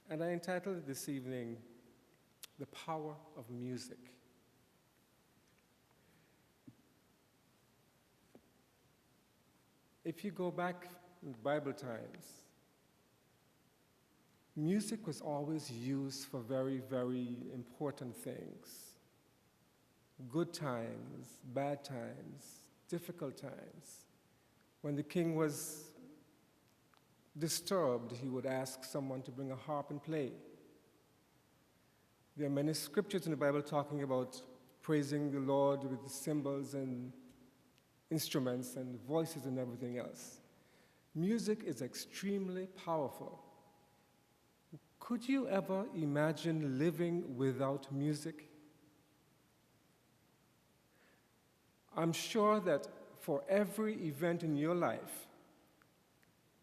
And I entitled it this evening, The Power of Music. If you go back in Bible times, music was always used for very, very important things. Good times, bad times, difficult times. When the king was disturbed, he would ask someone to bring a harp and play. There are many scriptures in the Bible talking about praising the Lord with the cymbals and instruments and voices and everything else. Music is extremely powerful. Could you ever imagine living without music? I'm sure that for every event in your life,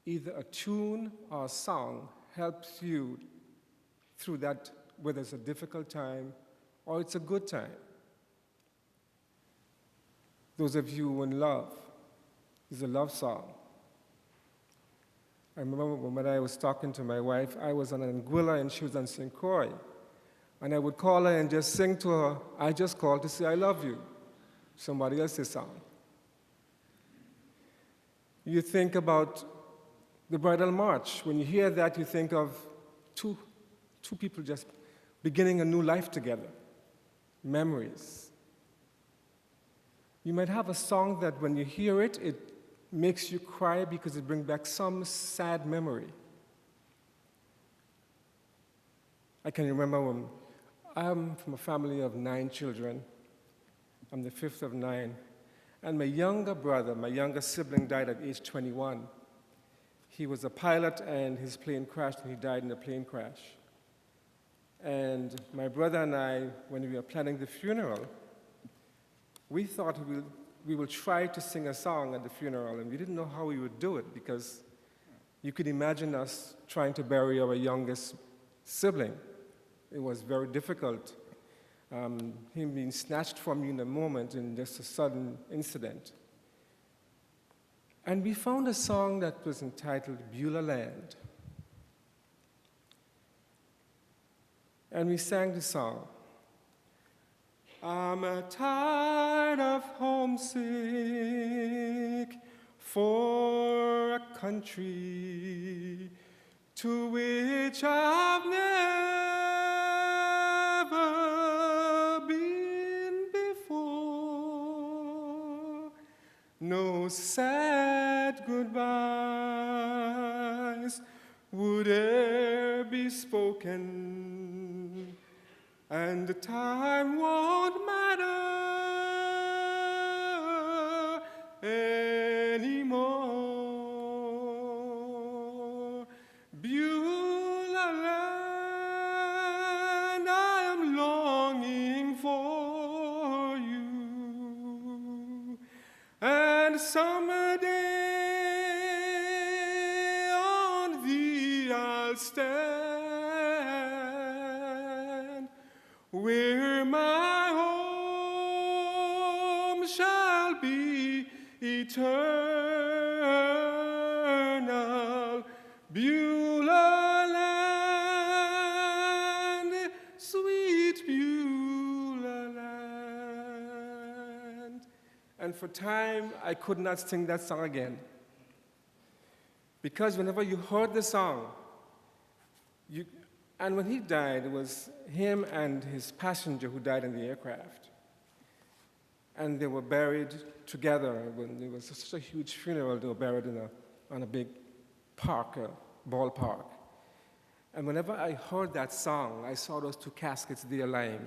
either a tune or a song helps you through that, whether it's a difficult time or it's a good time. Those of you who in love, is a love song. I remember when I was talking to my wife, I was on Anguilla and she was on St. Croix. And I would call her and just sing to her, I just called to say I love you. Somebody else's song. You think about the bridal march. When you hear that, you think of two people just beginning a new life together. Memories. You might have a song that when you hear it, it makes you cry because it brings back some sad memory. I can remember when I'm from a family of 9 children. I'm the 5th of 9. And my younger brother, my younger sibling, died at age 21. He was a pilot and his plane crashed and he died in a plane crash. And my brother and I, when we were planning the funeral, we thought we will try to sing a song at the funeral, and we didn't know how we would do it because you could imagine us trying to bury our youngest sibling. It was very difficult. Him being snatched from you in a moment in just a sudden incident. And we found a song that was entitled Beulah Land. And we sang the song. I'm tired of homesick for a country to which I've never been before. No sad goodbyes would e'er be spoken, and the time won't matter anymore. Beulah land, I am longing for you, and someday on thee I'll stand, where my home shall be eternal. Beulah land, sweet Beulah land. And for time, I could not sing that song again. Because whenever you heard the song, and when he died, it was him and his passenger who died in the aircraft. And they were buried together. When there was such a huge funeral, they were buried on a big park, ballpark. And whenever I heard that song, I saw those 2 caskets there lying.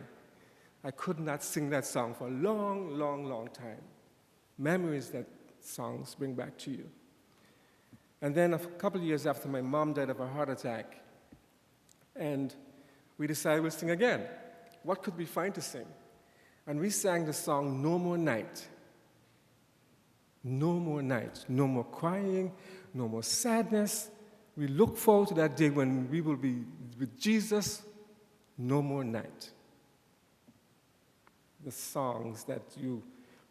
I could not sing that song for a long, long, long time. Memories that songs bring back to you. And then a couple of years after, my mom died of a heart attack. And we decided we'll sing again. What could we find to sing? And we sang the song, No More Night. No more night, no more crying, no more sadness. We look forward to that day when we will be with Jesus. No more night. The songs that you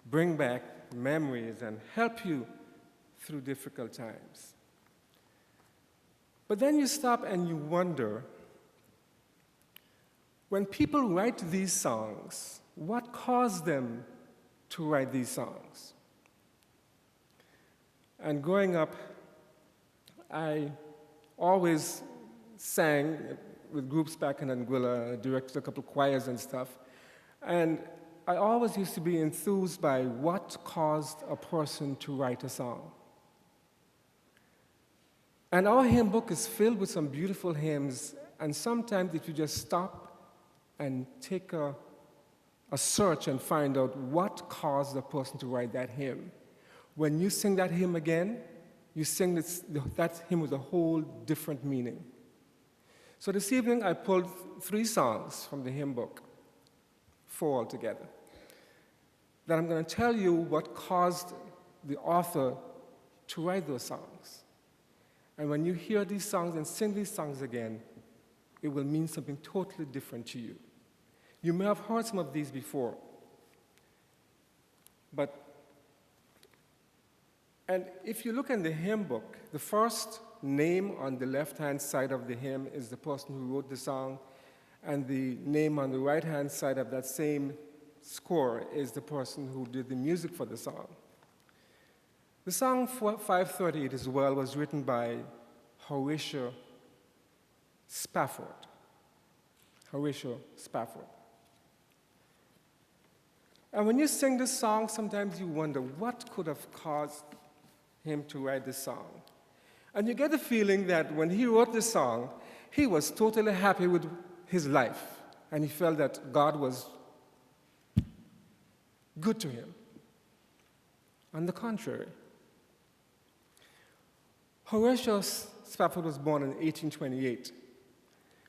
bring back memories and help you through difficult times. But then you stop and you wonder, when people write these songs, what caused them to write these songs? And growing up, I always sang with groups back in Anguilla, directed a couple choirs and stuff. And I always used to be enthused by what caused a person to write a song. And our hymn book is filled with some beautiful hymns, and sometimes if you just stop and take a search and find out what caused the person to write that hymn, when you sing that hymn again, you sing that hymn with a whole different meaning. So this evening I pulled 3 songs from the hymn book, 4 altogether, that I'm going to tell you what caused the author to write those songs. And when you hear these songs and sing these songs again, it will mean something totally different to you. You may have heard some of these before, and if you look in the hymn book, the first name on the left-hand side of the hymn is the person who wrote the song, and the name on the right-hand side of that same score is the person who did the music for the song. The song 530, It Is Well, was written by Horatio Spafford. Horatio Spafford. And when you sing this song, sometimes you wonder what could have caused him to write this song. And you get the feeling that when he wrote this song, he was totally happy with his life, and he felt that God was good to him. On the contrary, Horatio Spafford was born in 1828,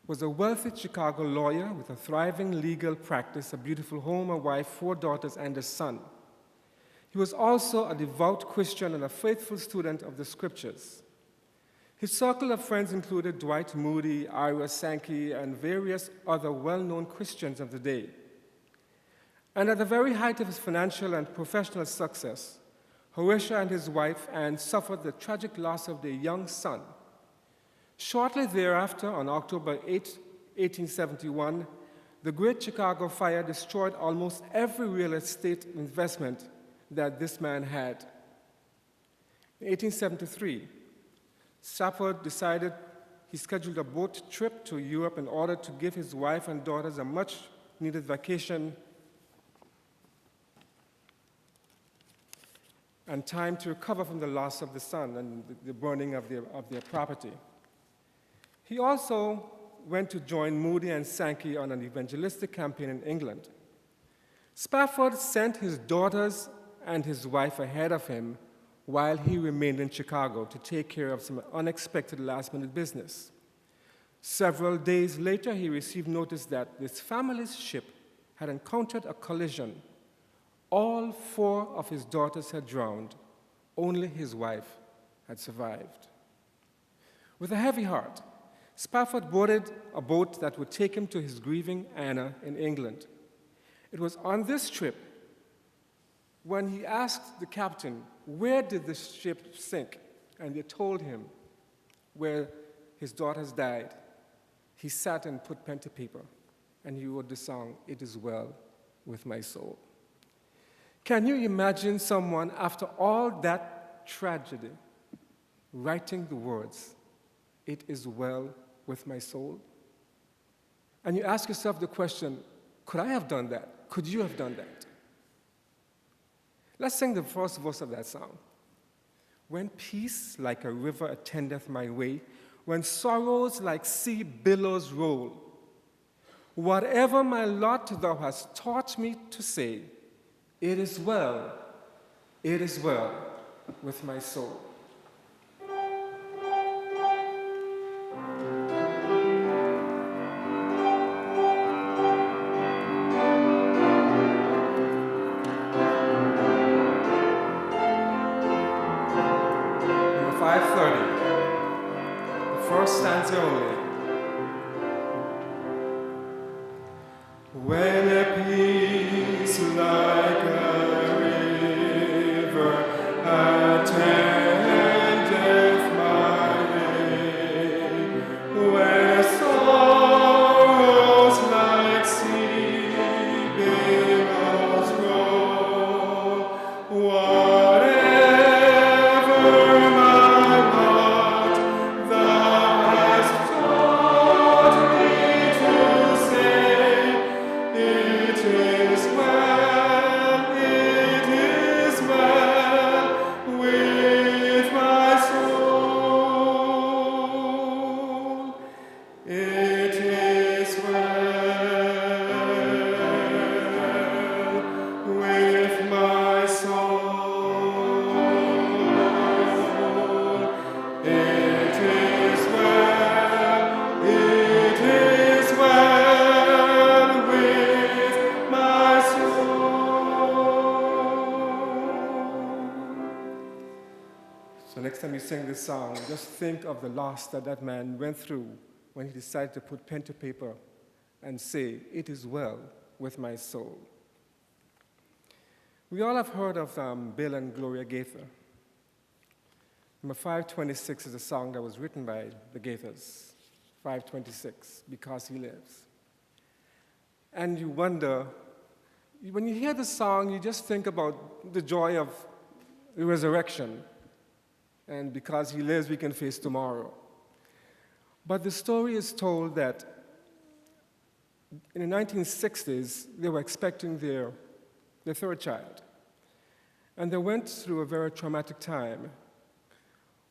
was a wealthy Chicago lawyer with a thriving legal practice, a beautiful home, a wife, 4 daughters, and a son. He was also a devout Christian and a faithful student of the scriptures. His circle of friends included Dwight Moody, Ira Sankey, and various other well-known Christians of the day. And at the very height of his financial and professional success, Horatio and his wife Anne suffered the tragic loss of their young son. Shortly thereafter, on October 8, 1871, the Great Chicago Fire destroyed almost every real estate investment that this man had. In 1873, Spafford decided he scheduled a boat trip to Europe in order to give his wife and daughters a much-needed vacation and time to recover from the loss of the son and the burning of their property. He also went to join Moody and Sankey on an evangelistic campaign in England. Spafford sent his daughters and his wife ahead of him while he remained in Chicago to take care of some unexpected last-minute business. Several days later, he received notice that his family's ship had encountered a collision. All 4 of his daughters had drowned. Only his wife had survived. With a heavy heart, Spafford boarded a boat that would take him to his grieving Anna in England. It was on this trip when he asked the captain, where did the ship sink? And they told him where his daughters died. He sat and put pen to paper, and he wrote the song, It Is Well With My Soul. Can you imagine someone, after all that tragedy, writing the words, It is well with my soul? And you ask yourself the question, could I have done that? Could you have done that? Let's sing the first verse of that song. When peace like a river attendeth my way, when sorrows like sea billows roll, whatever my lot thou hast taught me to say, it is well with my soul. First stanza only. When a peace like a river attendeth my way, when sorrows like sing this song, just think of the loss that that man went through when he decided to put pen to paper and say, "It is well with my soul." We all have heard of Bill and Gloria Gaither. Number 526 is a song that was written by the Gaithers. 526, Because He Lives. And you wonder, when you hear the song, you just think about the joy of the resurrection. And because He lives, we can face tomorrow. But the story is told that in the 1960s, they were expecting their third child. And they went through a very traumatic time.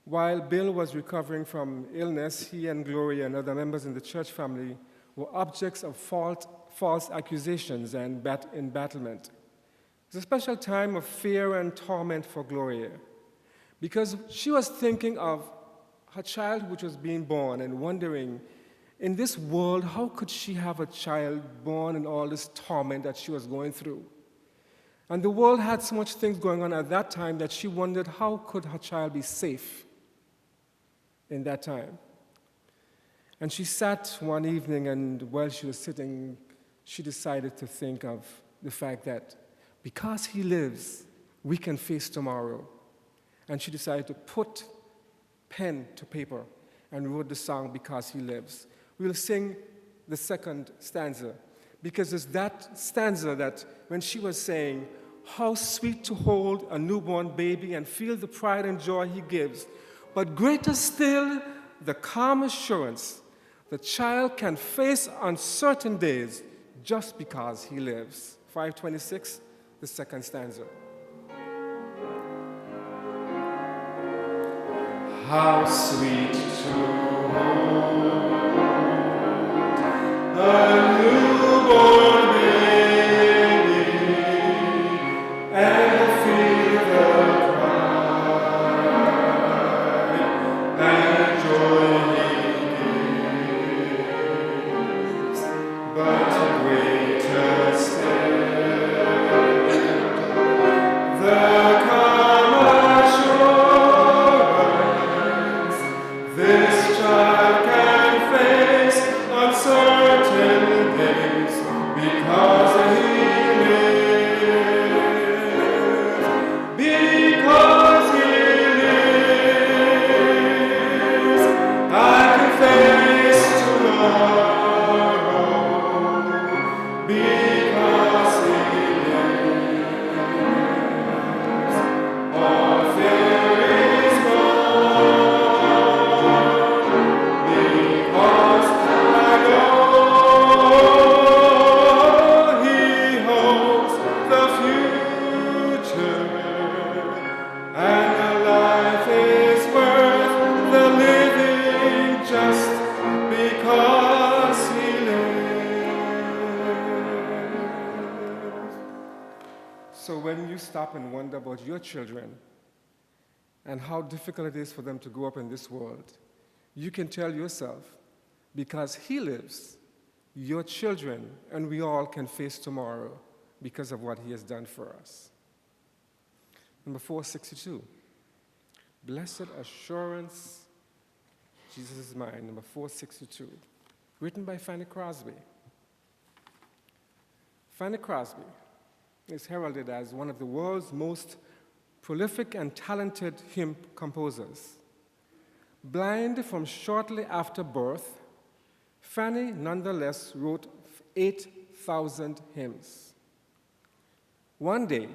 While Bill was recovering from illness, he and Gloria and other members in the church family were objects of false accusations and embattlement. It was a special time of fear and torment for Gloria, because she was thinking of her child which was being born and wondering, in this world, how could she have a child born in all this torment that she was going through? And the world had so much things going on at that time that she wondered, how could her child be safe in that time? And she sat one evening, and while she was sitting, she decided to think of the fact that because He lives, we can face tomorrow. And she decided to put pen to paper and wrote the song, Because He Lives. We'll sing the second stanza, because it's that stanza that when she was saying, "How sweet to hold a newborn baby and feel the pride and joy He gives, but greater still, the calm assurance the child can face uncertain days just because He lives." 526, the second stanza. How sweet to hold a newborn baby and feel the pride and joy He gives, but greater still, the calm assurance this child can face uncertain days because He lives. Because He lives, I can face tomorrow. Because He lives, all fear is gone. Because I know He holds the future, and the life is worth the living just because He lives. So when you stop and wonder about your children and how difficult it is for them to grow up in this world, you can tell yourself, because He lives, your children and we all can face tomorrow because of what He has done for us. Number 462, Blessed Assurance, Jesus is Mine. Number 462, written by Fanny Crosby. Fanny Crosby is heralded as one of the world's most prolific and talented hymn composers. Blind from shortly after birth, Fanny nonetheless wrote 8,000 hymns. One day,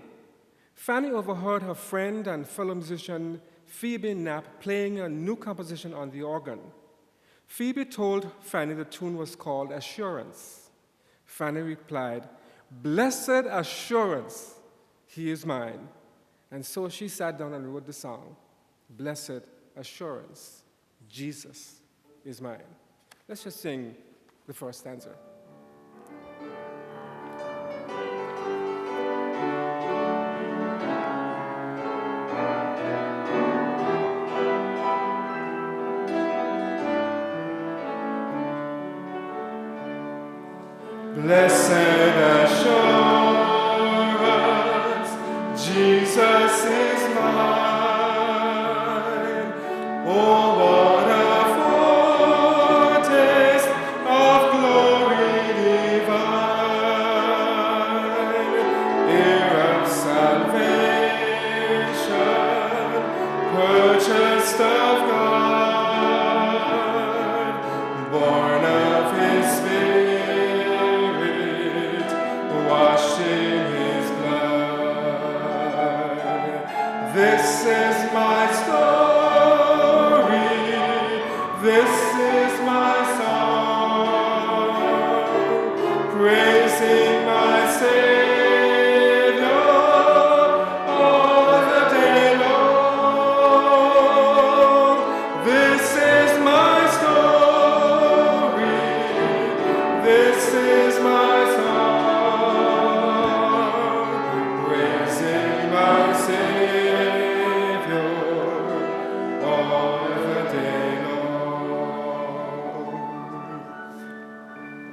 Fanny overheard her friend and fellow musician Phoebe Knapp playing a new composition on the organ. Phoebe told Fanny the tune was called Assurance. Fanny replied, "Blessed assurance, He is mine." And so she sat down and wrote the song, Blessed Assurance, Jesus is mine. Let's just sing the first stanza. Blessed assurance, Jesus is mine. This is my song, praising my Savior all the day long. This is my story, this is my song, praising my Savior all the day long.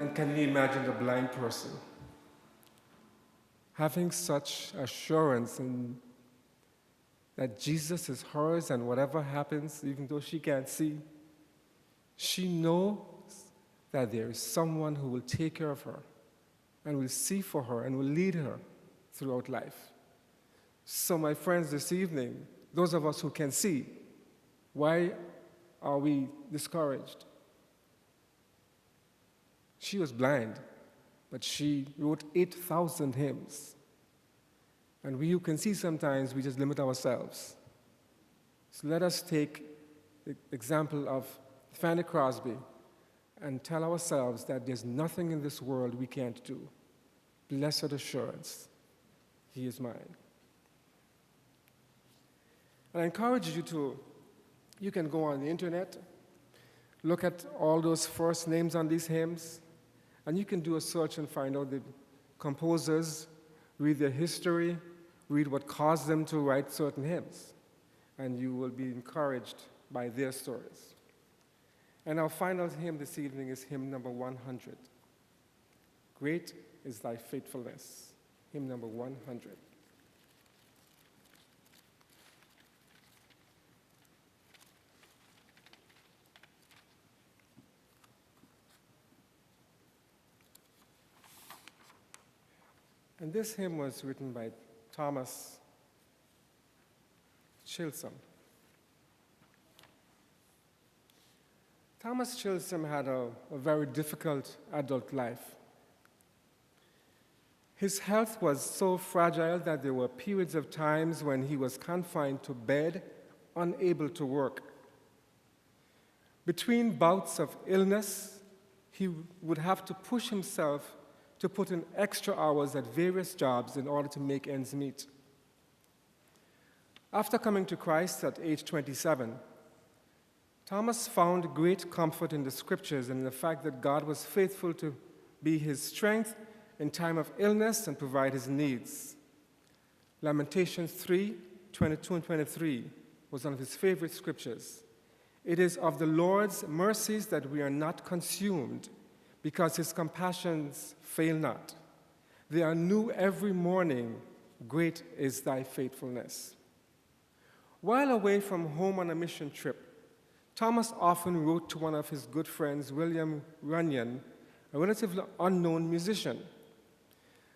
And can you imagine the blind person having such assurance in that Jesus is hers, and whatever happens, even though she can't see, she knows that there is someone who will take care of her and will see for her and will lead her throughout life. So my friends, this evening, those of us who can see, why are we discouraged? She was blind, but she wrote 8,000 hymns. And we who can see sometimes, we just limit ourselves. So let us take the example of Fanny Crosby and tell ourselves that there's nothing in this world we can't do. Blessed assurance, He is mine. And I encourage you can go on the internet, look at all those first names on these hymns, and you can do a search and find out the composers, read their history, read what caused them to write certain hymns, and you will be encouraged by their stories. And our final hymn this evening is hymn number 100. Great is thy faithfulness, hymn number 100. And this hymn was written by Thomas Chilsom. Thomas Chilsom had a very difficult adult life. His health was so fragile that there were periods of times when he was confined to bed, unable to work. Between bouts of illness, he would have to push himself to put in extra hours at various jobs in order to make ends meet. After coming to Christ at age 27, Thomas found great comfort in the scriptures and in the fact that God was faithful to be his strength in time of illness and provide his needs. Lamentations 3:22 and 23 was one of his favorite scriptures. It is of the Lord's mercies that we are not consumed, because his compassions fail not. They are new every morning. Great is thy faithfulness. While away from home on a mission trip, Thomas often wrote to one of his good friends, William Runyon, a relatively unknown musician.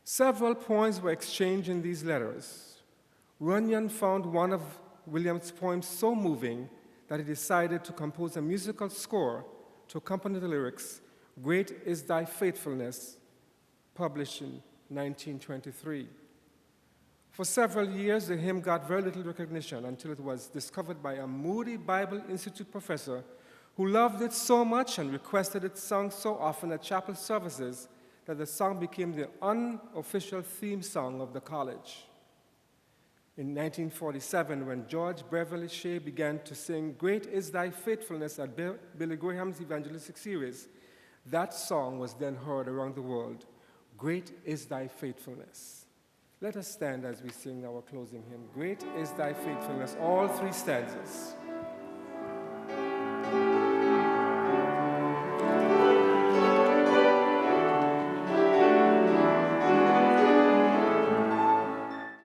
Several poems were exchanged in these letters. Runyon found one of William's poems so moving that he decided to compose a musical score to accompany the lyrics, Great is thy faithfulness, published in 1923. For several years, the hymn got very little recognition until it was discovered by a Moody Bible Institute professor who loved it so much and requested it sung so often at chapel services that the song became the unofficial theme song of the college. In 1947, when George Beverly Shea began to sing Great is thy faithfulness at Billy Graham's evangelistic series, that song was then heard around the world. Great is thy faithfulness. Let us stand as we sing our closing hymn. Great is thy faithfulness, all three stanzas.